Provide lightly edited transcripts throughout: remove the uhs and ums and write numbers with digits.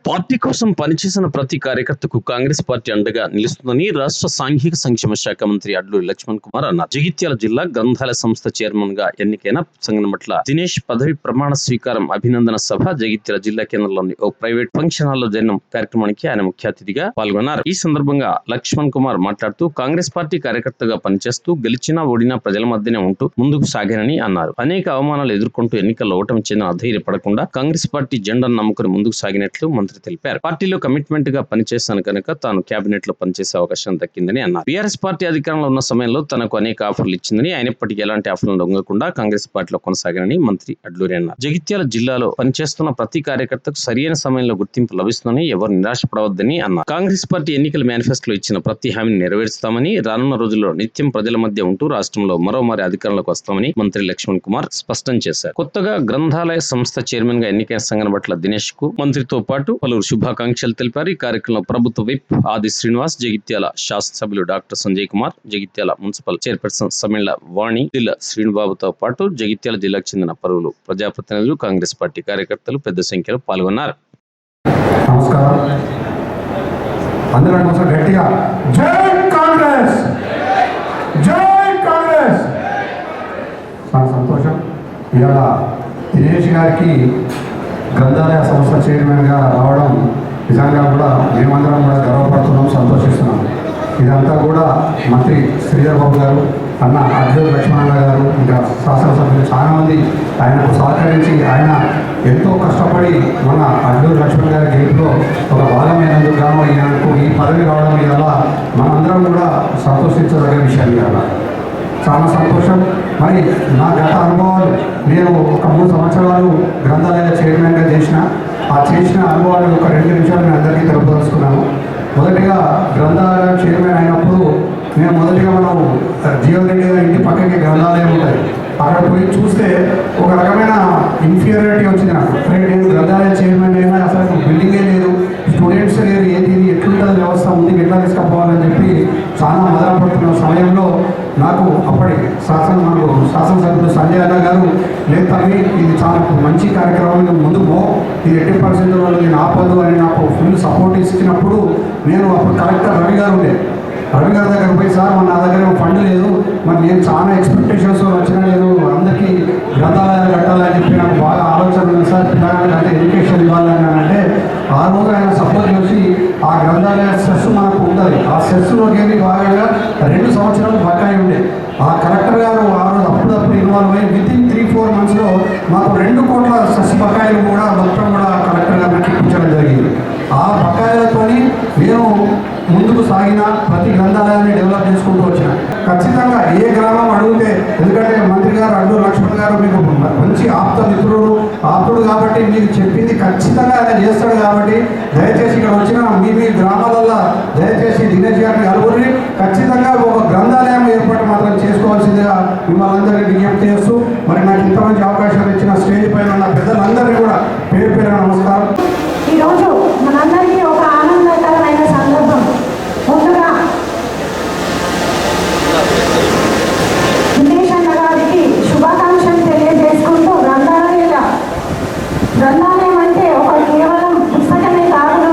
Party కోసం పనిచేసిన ప్రతి కార్యకర్తకు కాంగ్రెస్ పార్టీ అండగా నిలుస్తుందని రాష్ట్ర సాంఘిక సంక్షేమ శాఖ మంత్రి అడ్లూరి లక్ష్మణ్ కుమార్ అన్నారు. జగిత్యాల జిల్లా గ్రంథాలయ సంస్థ చైర్మన్ గా ఎన్నికైన సంగనమట్ల దినేష్ పదవి ప్రమాణ స్వీకారం అభినందన సభ జగిత్యాల జిల్లా కేంద్రంలోని ఓ ప్రైవేట్ ఫంక్షన్ హాల్లో జరిగిన కార్యక్రమానికి ఆయన ముఖ్య అతిథిగా పాల్గొన్నారు. ఈ సందర్భంగా లక్ష్మణ్ కుమార్ మాట్లాడుతూ కాంగ్రెస్ పార్టీ కార్యకర్తగా పనిచేస్తూ గెలిచినా ఓడినా ప్రజల మధ్యనే ఉంటూ ముందుకు సాగానని అన్నారు. అనేక అవమానాలు ఎదుర్కొంటూ ఎన్నికల్లో ఓటమి చెందిన అధైర్యపడకుండా కాంగ్రెస్ పార్టీ జెండాను నమ్ముకుని ముందుకు సాగినట్లు మంత్రి తెలిపారు. పార్టీలో కమిట్మెంట్ గా పనిచేశాను కనుక తాను కేబినెట్ లో పనిచేసే అవకాశం దక్కిందని అన్నారు. బీఆర్ఎస్ పార్టీ అధికారంలో ఉన్న సమయంలో తనకు అనేక ఆఫర్లు ఇచ్చిందని, అయినప్పటికీ ఎలాంటి ఆఫర్లను లొంగకుండా కాంగ్రెస్ పార్టీలో కొనసాగానని మంత్రి అడ్లూరి అన్నారు. జగిత్యాల జిల్లాలో పనిచేస్తున్న ప్రతి కార్యకర్తకు సరైన సమయంలో గుర్తింపు లభిస్తుందని, ఎవరు నిరాశపడవద్దని అన్నారు. కాంగ్రెస్ పార్టీ ఎన్నికల మేనిఫెస్టోలో ఇచ్చిన ప్రతి హామీని నెరవేరుస్తామని, రానున్న రోజుల్లో నిత్యం ప్రజల మధ్య ఉంటూ రాష్ట్రంలో మరోమారి అధికారంలోకి వస్తామని మంత్రి లక్ష్మణ్ కుమార్ స్పష్టం చేశారు. కొత్తగా గ్రంథాలయ సంస్థ చైర్మన్ గా ఎన్నికైన సంగనమట్ల దినేష్ కు మంత్రితో పాటు పలువురు శుభాకాంక్షలు తెలిపారు. ఈ కార్యక్రమంలో ప్రభుత్వ విప్ ఆది శ్రీనివాస్, జగిత్యాల శాసనసభ్యులు doctor Sanjay Kumar, Jagtial municipal chairperson సమ్మిళ్ల వాణి, జిల్లా శ్రీనుబాబుతో పాటు జగిత్యాల జిల్లాకు చెందిన పలువురు ప్రజాప్రతినిధులు, కాంగ్రెస్ పార్టీ కార్యకర్తలు పెద్ద సంఖ్యలో పాల్గొన్నారు. నమస్కారం. అందరం కొంచెం గట్టిగా జై కాంగ్రెస్, జై కాంగ్రెస్. చాలా సంతోషం. ఇవాళ దినేష్ గారికి గ్రంథాలయ సంస్థ చైర్మన్గా రావడం నిజంగా కూడా మేమందరం కూడా గర్వపడుతున్నాం, సంతోషిస్తున్నాం. ఇదంతా కూడా మంత్రి శ్రీధర్ బాబు గారు, అన్న అడ్లూరి లక్ష్మణ గారు, ఇంకా శాసనసభ్యులు చాలామంది ఆయనకు సహకరించి ఆయన ఎంతో కష్టపడి మన అడ్లూరి లక్ష్మణ్ గారి గెలుపులో ఒక భాగమైనందుకు గాను ఈయనకు ఈ పదవి రావడం వల్ల మనందరం కూడా సంతోషించదగ్గ విషయం ఇవాళ. చాలా సంతోషం. మరి నా గత అనుభవాలు, నేను ఒక 3 సంవత్సరాలు గ్రంథాలయ చైర్మన్గా చేసిన అనుభవాలు ఒక 2 నిమిషాలు నేను అందరికీ తెలుపదలుచుకున్నాను. మొదటిగా గ్రంథాలయ చైర్మన్ అయినప్పుడు మొదటిగా మనం జీవన్ రెడ్డి గారి ఇంటి పక్కకి గ్రంథాలయం ఉంటుంది. అక్కడ పోయి చూస్తే ఒక రకమైన ఇన్ఫీరియారిటీ వచ్చింది నాకు. నేను గ్రంథాలయ చైర్మన్ అయినా అసలు బిల్డింగే లేదు, స్టూడెంట్స్ లేరు, ఏది ఎట్లుంటుంది వ్యవస్థ, ముందుకు ఎట్లా తీసుకుపోవాలని చెప్పి చాలా మొదలుపడుతున్న సమయంలో నాకు అప్పటి శాసనసభ్యులు సంజయ్ అన్న గారు, లేదు తల్లి ఇది చాలా మంచి కార్యక్రమం, ముందుకు పో, ఇది 80% నేను ఆపదు అని నాకు ఫుల్ సపోర్ట్ ఇచ్చినప్పుడు నేను అప్పుడు కలెక్టర్ రవి గారు దగ్గర పోయి, సార్ నా దగ్గర ఫండ్ లేదు, మరి నేను చాలా ఎక్స్పెక్టేషన్స్ వచ్చినా నేను అందరికీ గ్రంథాలయాలు కట్టాలని చెప్పి నాకు బాగా ఆలోచన ఉంది సార్, పిల్లగాళ్ళకి అంటే ఎడ్యుకేషన్ ఇవ్వాలని అంటే ఆ రోజు ఆయన సపోర్ట్ చేసి ఆ గ్రంథాలయ సెస్ మనకు ఉంటుంది. ఆ సెస్లోకి వెళ్ళి బాగా 2 సంవత్సరాలు బకాయి ఉండే. ఆ కలెక్టర్ గారు ఆ రోజు అప్పుడప్పుడు ఇన్వాల్వ్ అయ్యి వితిన్ 3-4 మంత్స్లో మాకు 2 కోట్ల సెస్ బకాయిలు కూడా మొత్తం కూడా కలెక్టర్ గారు నాకు ఇప్పించడం జరిగింది. ఆ బకాయిలతోని నేను ముందుకు సాగిన, ప్రతి గ్రంథాలయాన్ని డెవలప్ చేసుకుంటూ వచ్చిన. ఖచ్చితంగా ఏ గ్రామం అడిగితే, ఎందుకంటే మంత్రి గారు అడ్లూరి లక్ష్మణ్ గారు మీకు మంచి ఆప్తుడు కాబట్టి మీకు చెప్పింది ఖచ్చితంగా ఆయన చేస్తాడు. కాబట్టి దయచేసి ఇక్కడ వచ్చిన మీ గ్రామాలలో దయచేసి దినేష్ గారిని కలుగురి ఖచ్చితంగా ఒక గ్రంథాలయం ఏర్పాటు మాత్రం చేసుకోవాల్సిందిగా మిమ్మల్ని అందరికీ విజ్ఞప్తి చేస్తూ, మరి నాకు ఇంత మంచి అవకాశాలు ఇచ్చిన స్టేజ్ పైన ఉన్న పెద్దలందరినీ కూడా పేరు పేరు నమస్కారం. ఈరోజు మనందరికీ ఒక ఆనందకరమైన సందర్భం. ముందుగా దినేష్ అన్న గారికి శుభాకాంక్షలు తెలియజేసుకుంటూ, గ్రంథాలయం అంటే ఒక కేవలం పుస్తకమే కాదు,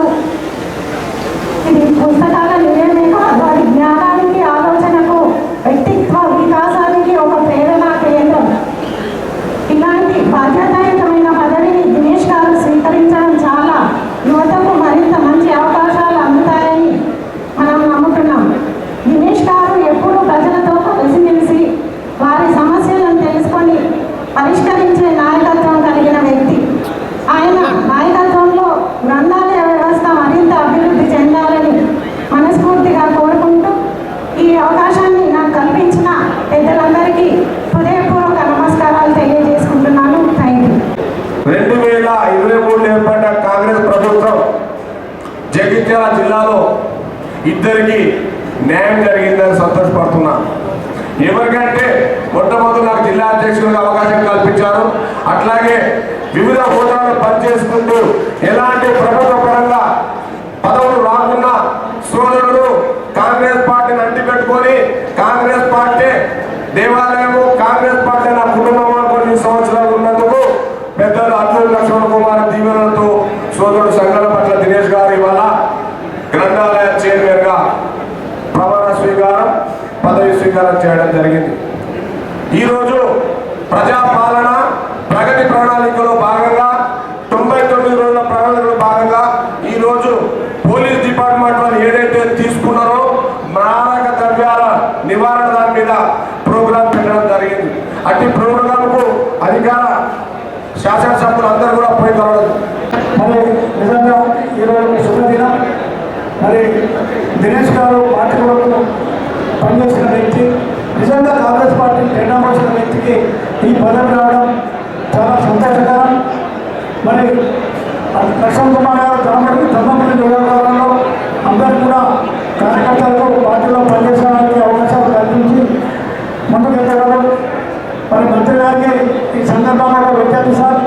ఇది పుస్తకాల నిలయమే కాదు, వారి జ్ఞానానికి, ఆలోచనకు, వ్యక్తిత్వ వికాసానికి ఒక ప్రేరణా కేంద్రం. ఇలాంటి బాధ్యతాయుతమైన పదవిని దినేష్ గారు స్వీకరించడం చాలా యువతకు మరింత మంచి అవకాశాలు అందుతాయని మనం నమ్ముతున్నాం. దినేష్ గారు ఎప్పుడూ ప్రజలతో కలిసిమెలిసి వారి సమస్యలను తెలుసుకొని పరిష్కరించే నాయకత్వం కలిగిన వ్యక్తి. ఆయన నాయకత్వంలో గ్రంథాలయ వ్యవస్థ మరింత అభివృద్ధి చెందాలని మనస్ఫూర్తిగా కోరుకుంటూ, ఈ అవకాశాన్ని నాకు కల్పించిన పెద్దలందరికీ హృదయపూర్వక నమస్కారాలు తెలియజేసుకుంటున్నాను. Thank you. 2023 ఏర్పడ్డ కాంగ్రెస్ ప్రభుత్వం జగిత్యాల జిల్లాలో ఇద్దరికి న్యాయం జరిగిందని సంతోషపడుతున్నా. ఎవరికంటే మొట్టమొదటి నాకు జిల్లా అధ్యక్షులకు అవకాశం కల్పించారు. అట్లాగే వివిధ హోదాలను పనిచేసుకుంటూ ఎలాంటి ప్రభుత్వ పరంగా పదవులు రాకున్నా సోదరుడు కాంగ్రెస్ పార్టీని అంటిపెట్టుకొని, కాంగ్రెస్ పార్టీ దేవాలయము, కాంగ్రెస్ పార్టీ నా కుటుంబంలో కొన్ని సంవత్సరాలు ఉన్నందుకు పెద్దలు అడ్లూరి లక్ష్మణ్ కుమార్ దీవెనలతో సోదరుడు సంఘ పట్ల దినేష్ గారు ఇవాళ గ్రంథాలయ చైర్మన్ గా ప్రమాణ స్వీకారం పదవి స్వీకారం చేయడం జరిగింది. ఈరోజు ప్రజాపాలన ప్రగతి ప్రణాళికలో భాగంగా 99 రోజుల ప్రణాళికలో భాగంగా ఈరోజు పోలీస్ డిపార్ట్మెంట్ వాళ్ళు ఏదైతే తీసుకున్నారో మారక ద్రవ్యాల నివారణ దాని మీద ప్రోగ్రాం పెట్టడం జరిగింది. అట్టి ప్రోగ్రాంకు అధికార శాసనసభ్యులు అందరూ కూడా పోయి కలవడం. మరి నిజంగా ఈరోజు శుభదినం. మరి దినేష్ గారు పార్టీ కొరకు పనిచేసిన వ్యక్తి, నిజంగా కాంగ్రెస్ పార్టీ టెండర్ వచ్చిన వ్యక్తికి ఈ పదవి రావడం చాలా సంతోషకరం. మరి లక్ష్మణ్ కుమార్ గారు ధర్మపురి నియోజకవర్గంలో అందరూ కూడా కార్యకర్తలకు పార్టీలో పనిచేసడానికి అవకాశాలు కల్పించి ముందుకెళ్తారు. మరి మంత్రి గారికి ఈ సందర్భంలో విజ్ఞప్తి సార్,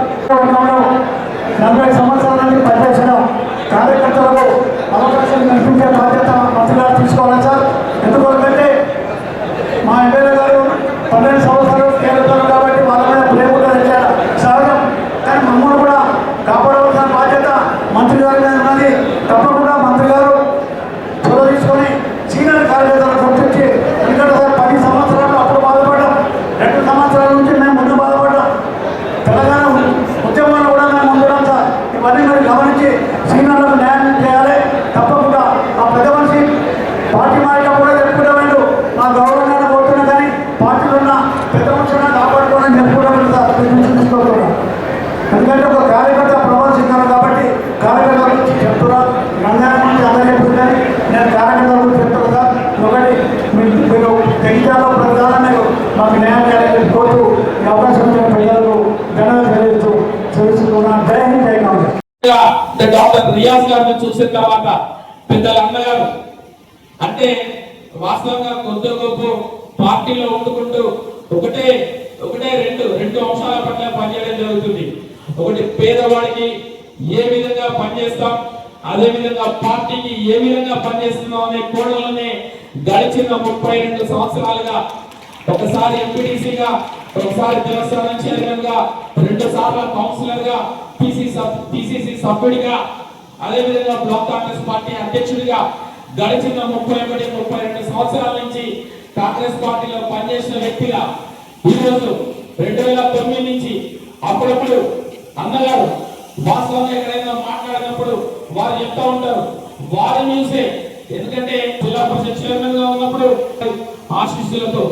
40 సంవత్సరాల నుంచి పనిచేసిన కార్యకర్తలకు అవకాశం కల్పించే బాధ్యత మంత్రి గారు తీసుకోవాలి సార్. ఎందుకంటే మా ఎమ్మెల్యే గారు 12 సంవత్సరాలు కేంద్రం కాబట్టి వాళ్ళ మీద ప్రేమ కూడా సహజం. కానీ మమ్మల్ని కూడా కాపాడవలసిన బాధ్యత మంత్రి గారి మీద ఉన్నది. తప్పకుండా మంత్రి గారు చొరవ తీసుకొని సీనియర్ కార్యకర్తలను గుర్తించి, ఎందుకంటే సార్ 10 సంవత్సరాలు అప్పుడు బాధపడ్డాం, 2 సంవత్సరాల నుంచి మేము ముందు బాధపడ్డాం. తెలంగాణ ఉద్యమాలు కూడా మేము ముందున్నాం సార్. ఇవన్నీ మరి గమనించి సీనియర్లకు న్యాయం చేయాలి. తప్పకుండా ఆ పెద్ద మనిషి పార్టీ మారిగా కూడా చెప్పుకునేవాళ్ళు మా గౌరవాన్ని కోరుతున్నా, కానీ పార్టీలో ఉన్న పెద్ద మనుషులను కాపాడుకోవాలని చెప్పుకోవడం సార్ తీసుకోకూడదు. ఎందుకంటే ఒక కార్యకర్త ప్రవాసిస్తున్నారు కాబట్టి కార్యకర్తల గురించి చెప్తున్నా, రంగాల గురించి అందరూ చెప్తుందని నేను కార్యకర్తల గురించి చెప్తాను సార్. ఒకటి మీరు తెగిజాలో ప్రధాన మాకు న్యాయం చేయాలని కోరుతూ ఈ అవకాశం ఇచ్చిన ప్రజలకు ధన్యవాదాలు తెలుస్తున్నాను. జై హింద్, జై కాంగ్రెస్. డాక్టర్ రియాజ్ గారిని చూసిన తర్వాత పెద్దల అన్నగారు అంటే వాస్తవంగా కొద్ది గొప్ప పార్టీలో ఉండుకుంటూ ఒకటే రెండు అంశాల పట్ల పనిచేయడం జరుగుతుంది. ఒకటి పేదవాడికి ఏ విధంగా పనిచేస్తాం, అదే విధంగా పార్టీకి ఏ విధంగా పనిచేస్తున్నాం అనే కోణంలోనే గడిచిన 32 సంవత్సరాలుగా ఒకసారి ఎంపీటీసీగా, ఒకసారి దేవస్థానం చైర్మన్ గా, 2 సార్లు కౌన్సిలర్ గా, పిసిసి సభ్యుడిగా, అదే విధంగా బ్లాక్ కాంగ్రెస్ పార్టీ అధ్యక్షుడిగా గడిచిన 32 సంవత్సరాల నుంచి కాంగ్రెస్ పార్టీలో పనిచేసిన వ్యక్తిగా ఈరోజు 2009 నుంచి అప్పుడప్పుడు అన్నగారు వాస్తవంగా ఎక్కడైనా మాట్లాడినప్పుడు వారు చెప్తా ఉంటారు, వారి న్యూసే. ఎందుకంటే జిల్లా పరిషత్ చైర్మన్ గా ఉన్నప్పుడు ఆశీస్సులతో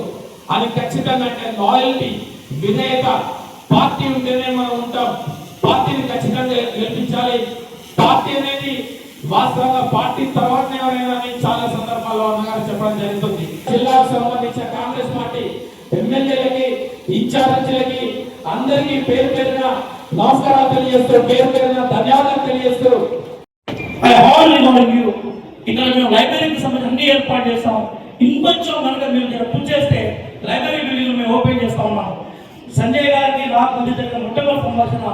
అది ఖచ్చితంగా అంటే లాయల్టీ, విధేయత, పార్టీ ఉంటేనే మనం ఉంటాం, పార్టీని ఖచ్చితంగా గెలిపించాలి, పార్టీ అనేది వాస్తవంగా పార్టీ తర్వాతనే ఎవరైనా చాలా సందర్భాల్లో అన్నగారు చెప్పడం జరుగుతుంది. జిల్లాకు సంబంధించిన కాంగ్రెస్ పార్టీ ఎమ్మెల్యేలకి, ఇన్ఛార్జీలకి అందరికీ పేరు పేరున నమస్కారాలు తెలియజేస్తూ, పేరు పేరున ధన్యవాదాలు తెలియజేస్తూ ఇక్కడ మేము లైబ్రరీకి సంబంధించి అన్ని ఏర్పాటు చేస్తాం. ఇంకొంచెం కనుక మేము పూర్తి చేస్తే లైబ్రరీ బిల్డింగ్ మేము ఓపెన్ చేస్తా ఉన్నాం. సంజయ్ గారికి నాకు మధ్య జరిగిన మొట్టమొదటి సంభాషణ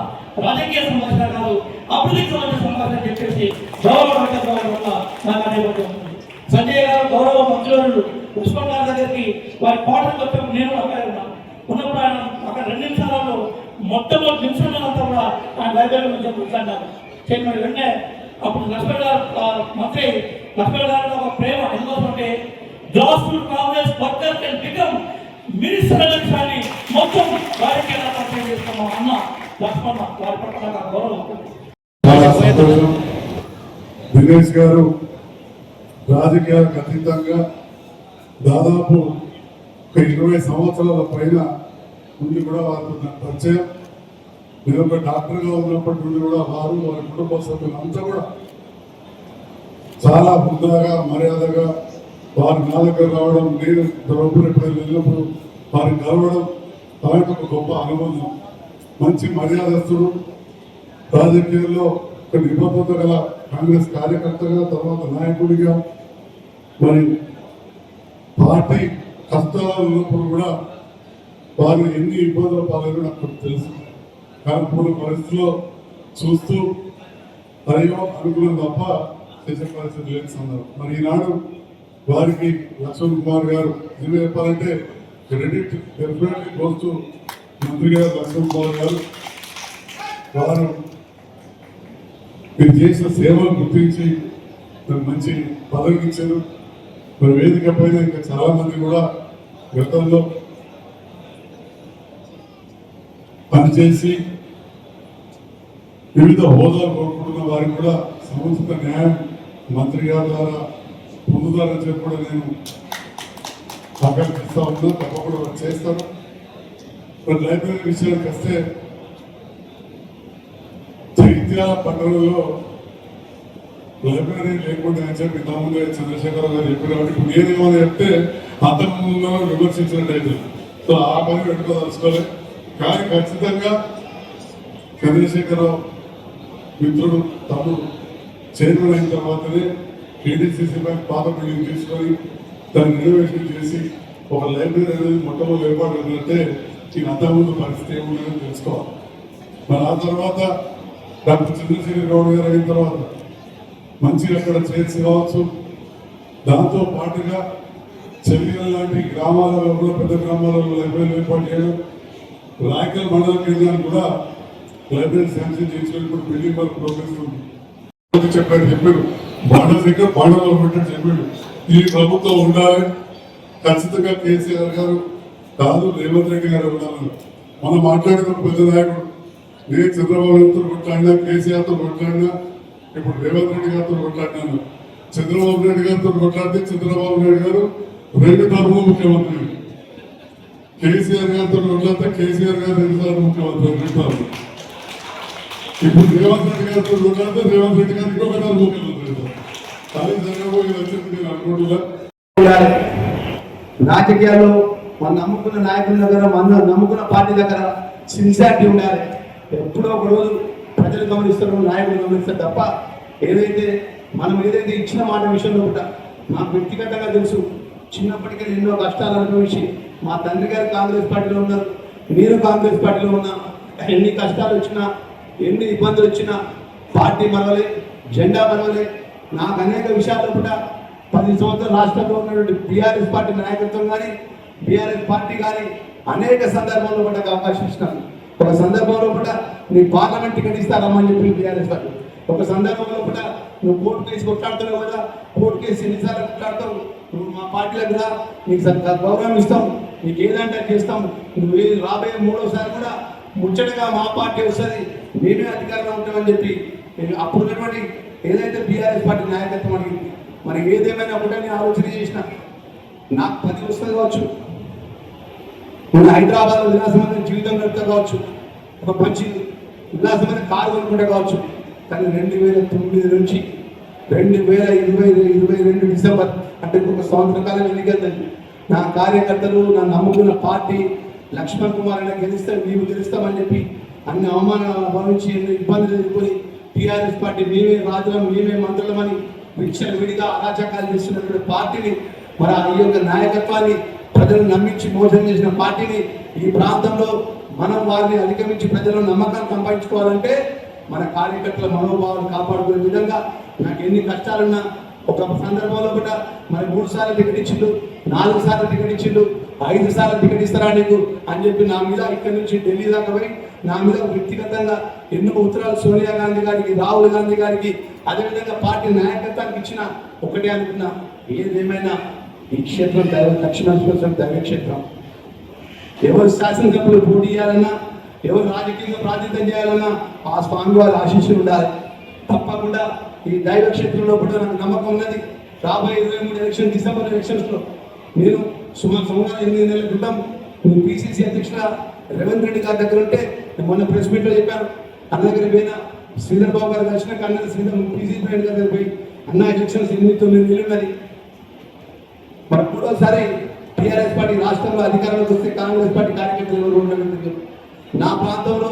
రాజకీయ సంభాషణ కాదు, అభివృద్ధికి సంబంధించిన సంభాషణ చెప్పేసి గౌరవ కార్యక్రమాల వల్ల నాకు అనేటువంటి ఉంటుంది. సంజయ్ గారు గౌరవ మంత్రులు పుష్పం గారి దగ్గరికి వారి పాటలు చెప్పి నేను అక్కడ ఉన్నాను. ఉన్నప్పుడు ఆయన అక్కడ 2 నిమిషాలలో మొట్టమొదటి నిమిషంలో అంతా కూడా ఆయన లైబ్రరీ గురించి కూర్చుంటారు. చెప్పిన వెంటనే అప్పుడు లక్ష్మణ్ గారు మంత్రి లక్ష్మణ్ గారిలో ఒక ప్రేమ ఎందుకంటే grass root Congress worker can become minister అనే విషయాన్ని మొత్తం వారికి ఎలా పరిచయం చేస్తున్నాం అన్న లక్ష్మణ వారి పట్ల నాకు గౌరవం. దినేష్ గారు రాజకీయాలకు అతీతంగా దాదాపు ఒక 20 సంవత్సరాల పైన నుండి కూడా వారితో నాకు పరిచయం. నేను ఒక డాక్టర్గా ఉన్నప్పటి నుండి కూడా వారు వారి కుటుంబ సభ్యులంతా కూడా చాలా హుందాగా, మర్యాదగా వారి నా దగ్గర రావడం, నేను ద్రౌపది వెళ్ళినప్పుడు వారిని కలవడం వారికి ఒక గొప్ప అనుబంధం. మంచి మర్యాదస్తుడు, రాజకీయాల్లో ఒక నిబద్ధత గల కాంగ్రెస్ కార్యకర్తగా, తర్వాత నాయకుడిగా, మరి పార్టీ కష్టాలు ఉన్నప్పుడు కూడా వారు ఎన్ని ఇబ్బందులు పాలైనా నాకు తెలుసు. కానీ ఇప్పుడు పరిస్థితుల్లో చూస్తూ అయ్యో అనుకున్నాం తప్ప చేసే పరిస్థితి లేని సందర్భం. మరి ఈనాడు వారికి లక్ష్మణ్ కుమార్ గారు నిజంగా చెప్పాలంటే క్రెడిట్ డెఫినెట్లీ గోస్ టు మంత్రి గారు లక్ష్మణ్ కుమార్ గారు. వారు మీరు చేసిన సేవలు గుర్తించి నాకు మంచి పదవికి ఇచ్చారు. మరి వేదిక పైన ఇంకా చాలా మంది కూడా గతంలో పనిచేసి వివిధ హోదాలు కోరుకుంటున్న వారికి కూడా సముచిత న్యాయం మంత్రి గారి ద్వారా పొందుతారని చెప్పి కూడా నేను ఆకాంక్షిస్తా ఉన్నా. తప్పకుండా చేస్తాను. మరి లైబ్రరీ విషయానికి వస్తే జైత్యాల పట్టణంలో లైబ్రరీ లేకుండా అని చెప్పి ఇంతకుముందే చంద్రశేఖర్ గారు చెప్పారు. కాబట్టి ఇప్పుడు నేనేమని చెప్తే అంతకుముందు విమర్శించినట్టయితే సో ఆ పని పెట్టుకోదలుచుకోలేదు. కానీ ఖచ్చితంగా చంద్రశేఖరరావు మిత్రుడు తమ్ముడు చైర్మన్ అయిన తర్వాతనే కేడీసీసీ బ్యాంక్ పాత బిల్డింగ్ తీసుకొని దాన్ని రెనోవేషన్ చేసి ఒక లైబ్రరీ అనేది మొట్టమొదటి ఏర్పాటు అయినట్టే ఈ అంతకుముందు పరిస్థితి ఏముందని తెలుసుకోవాలి. మరి ఆ తర్వాత డాక్టర్ చంద్రశేఖర్ గౌడ్ గారు అయిన తర్వాత మంచిగా అక్కడ చేర్చి కావచ్చు. దాంతో పాటుగా చెలిగల్ లాంటి గ్రామాలలో కూడా పెద్ద గ్రామాలలో లైబ్రరీ ఏర్పాటు చేయడం, రాయకల్ మండల కేంద్రాన్ని కూడా లైబ్రరీ శాంక్షన్ చేసిన ఇప్పుడు బిల్డింగ్ వర్క్ ప్రోగ్రెస్ ఉంది చెప్పారు. బార్డర్ దగ్గర బార్డర్లో పెట్టాడు చెప్పాడు. ఈ ప్రభుత్వం ఉండాలి, ఖచ్చితంగా కేసీఆర్ గారు కాదు రేవంత్ రెడ్డి గారు ఉండాలని మనం మాట్లాడిన పెద్ద నాయకుడు. నేను చంద్రబాబు నాయుడుతో కొట్లాడినా, కేసీఆర్తో కొట్లాడినా, ఇప్పుడు రేవంత్ రెడ్డి గారితో కొట్లాడినాను. చంద్రబాబు నాయుడు గారితో కొట్లాడితే చంద్రబాబు నాయుడు గారు 2 టర్ములు ముఖ్యమంత్రి, కేసీఆర్ గారితో కొట్లాడితే కేసీఆర్ గారు 2 సార్లు ముఖ్యమంత్రి 2 టర్ములు. ఇప్పుడు రేవంత్ రెడ్డి గారితో కొట్లాడితే రేవంత్ రెడ్డి గారు ఇంకొకసారి ముఖ్యమంత్రి. కానీ జరగబోయేది వచ్చింది నేను అనుకుంటున్నా. రాజకీయాల్లో మన నమ్ముకున్న నాయకుల దగ్గర, మన నమ్ముకున్న పార్టీ దగ్గర సిన్సియారిటీ ఉండాలి. ఎప్పుడో ఒక రోజు ప్రజలు గమనిస్తారు, నాయకులు గమనిస్తారు తప్ప ఏదైతే మనం ఏదైతే ఇచ్చిన మాట విషయంలో కూడా నాకు వ్యక్తిగతంగా తెలుసు. చిన్నప్పటికీ ఎన్నో కష్టాలు అనుభవించి మా తండ్రి గారు కాంగ్రెస్ పార్టీలో ఉన్నారు, నేను కాంగ్రెస్ పార్టీలో ఉన్నా. ఎన్ని కష్టాలు వచ్చినా, ఎన్ని ఇబ్బందులు వచ్చినా పార్టీ మరవలే, జెండా మరవలే. నాకు అనేక విషయాల్లో కూడా 10 సంవత్సరాలు రాష్ట్రంలో ఉన్నటువంటి బీఆర్ఎస్ పార్టీ నాయకత్వం కానీ, బీఆర్ఎస్ పార్టీ కానీ అనేక సందర్భాల్లో కూడా అవకాశం ఇచ్చినాను. ఒక సందర్భంలో కూడా నీ పార్లమెంట్ టికెట్ ఇస్తారమ్మని చెప్పి బీఆర్ఎస్ పార్టీ, ఒక సందర్భంలో కూడా నువ్వు కోర్టు కేసు కొట్లాడుతున్నావు కదా, కోర్టు కేసు ఎన్నిసార్లు కొట్లాడతావు, నువ్వు మా పార్టీ దగ్గర నీకు గౌరవం ఇస్తాం, నీకు ఏదంటే చేస్తాం, నువ్వు రాబోయే 3వసారి కూడా ముచ్చటగా మా పార్టీ వస్తుంది, మేమే అధికారంలో ఉంటామని చెప్పి అప్పుడు ఉన్నటువంటి ఏదైతే బీఆర్ఎస్ పార్టీ నాయకత్వం అడిగింది. మరి ఏదేమైనా ఒకటే నేను ఆలోచన చేసిన, నాకు 10 వస్తుంది కావచ్చు, నేను హైదరాబాద్ విలాసమైన జీవితం గడుపుతా కావచ్చు, ఒక మంచి విలాసమైన కారు కొనుక్కుంటే కావచ్చు. కానీ 2009 నుంచి 2022 డిసెంబర్ అంటే ఒక సంవత్సర కాలం ఎన్నికలు నా కార్యకర్తలు, నా నమ్ముకున్న పార్టీ లక్ష్మణ్ కుమార్ అయినా గెలిస్తే మేము గెలుస్తామని చెప్పి అన్ని అవమానాలు భావించి ఎన్ని ఇబ్బందులు ఎదుర్కొని టీఆర్ఎస్ పార్టీ మేమే రాజులం, మేమే మంత్రులమని విడిగా అరాచకాలు చేస్తున్నటువంటి పార్టీని, మరి ఈ యొక్క నాయకత్వాన్ని ప్రజలు నమ్మించి మోసం చేసిన పార్టీని ఈ ప్రాంతంలో మనం వారిని అధిగమించి ప్రజలను నమ్మకాన్ని సంపాదించుకోవాలంటే మన కార్యకర్తల మనోభావాలు కాపాడుకునే విధంగా నాకు ఎన్ని కష్టాలున్నా ఒక సందర్భంలో కూడా మరి 3 సార్లు టికెట్ ఇచ్చిండు, 4 సార్లు టికెట్ ఇచ్చిండు, 5 సార్లు టికెట్ ఇస్తారా నీకు అని చెప్పి నా మీద ఇక్కడి నుంచి ఢిల్లీ దాకా పోయి నా మీద వ్యక్తిగతంగా ఎన్నో ఉత్తరాలు సోనియా గాంధీ గారికి, రాహుల్ గాంధీ గారికి, అదేవిధంగా పార్టీ నాయకత్వానికి ఇచ్చిన ఒకటే అనుకున్నా, ఏదేమైనా ఈ క్షేత్రం దక్షిణాశ్వరం దైవక్షేత్రం. ఎవరు శాసనసభ్యులు పోటీ చేయాలన్నా, ఎవరు రాజకీయంగా ప్రాతినిధ్యం చేయాలన్నా ఆ స్వామివారి ఆశీస్సులు ఉండాలి. తప్పకుండా ఈ దైవ క్షేత్రంలో కూడా నాకు నమ్మకం ఉన్నది. రాబోయే 23 ఎలక్షన్ డిసెంబర్ ఎలక్షన్స్లో నేను సుమారు 8 నెలల క్రితం నేను పిసిసి అధ్యక్షుల రేవంత్ రెడ్డి గారి దగ్గర ఉంటే మొన్న ప్రెస్ మీట్లో చెప్పాను. అన్న దగ్గర పోయినా శ్రీధర్ బాబు గారు దర్శనకు అన్న శ్రీధర్ పిసిసి ప్రెసిడెంట్ గారి దగ్గర పోయి అన్న ఎలక్షన్స్ 8-9 నెలలు ఉన్నది. మరి 3వసారి టీఆర్ఎస్ పార్టీ రాష్ట్రంలో అధికారంలోకి వస్తే కాంగ్రెస్ పార్టీ కార్యకర్తలు ఎవరు ఉండడం. నా ప్రాంతంలో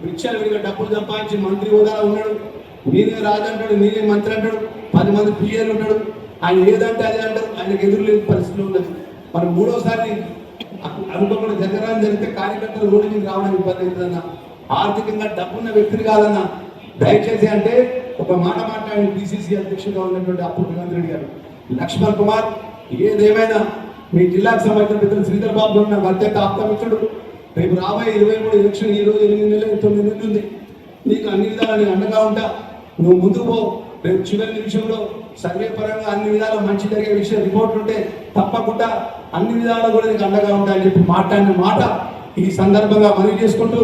విచ్చలవిడిగా డబ్బులు సంపాదించి మంత్రి హోదాలో ఉన్నాడు, నేనే రాజు అంటాడు, నేనే మంత్రి అంటాడు, 10 మంది పిఎల్ ఉంటాడు, ఆయన ఏదంటే అదే అంటారు, ఆయనకు ఎదురులేని పరిస్థితిలో ఉన్నది. మరి 3వసారి అనుకోకుండా జగరాన్ని జరిగితే కార్యకర్తలు రోడ్డు మీద రావడం ఇబ్బంది అవుతుందన్న, ఆర్థికంగా డబ్బున్న వ్యక్తిని కాదన్న. దయచేసి అంటే ఒక మాట మాట్లాడిన పిసిసి అధ్యక్షుడిగా ఉన్నటువంటి అప్పుడు రేవంత్ రెడ్డి గారు, లక్ష్మణ్ కుమార్ ఏదేమైనా మీ జిల్లాకు సంబంధించిన మిత్రులు శ్రీధర్ బాబు నాకు అత్యంత ఆప్తమిత్రుడు. రేపు రాబోయే 23 ఎలక్షన్ ఈ రోజు 8 నెలలు 9 నెలలు ఉంది. నీకు అన్ని విధాలు నేను అండగా ఉంటా. నువ్వు ముందుకు పో. రేపు చివరి నిమిషంలో సర్వే పరంగా అన్ని విధాలు మంచి జరిగే విషయం రిపోర్ట్లు ఉంటే తప్పకుండా అన్ని విధాలు కూడా నీకు అండగా ఉంటాయని చెప్పి మాట్లాడిన మాట ఈ సందర్భంగా మనవి చేసుకుంటూ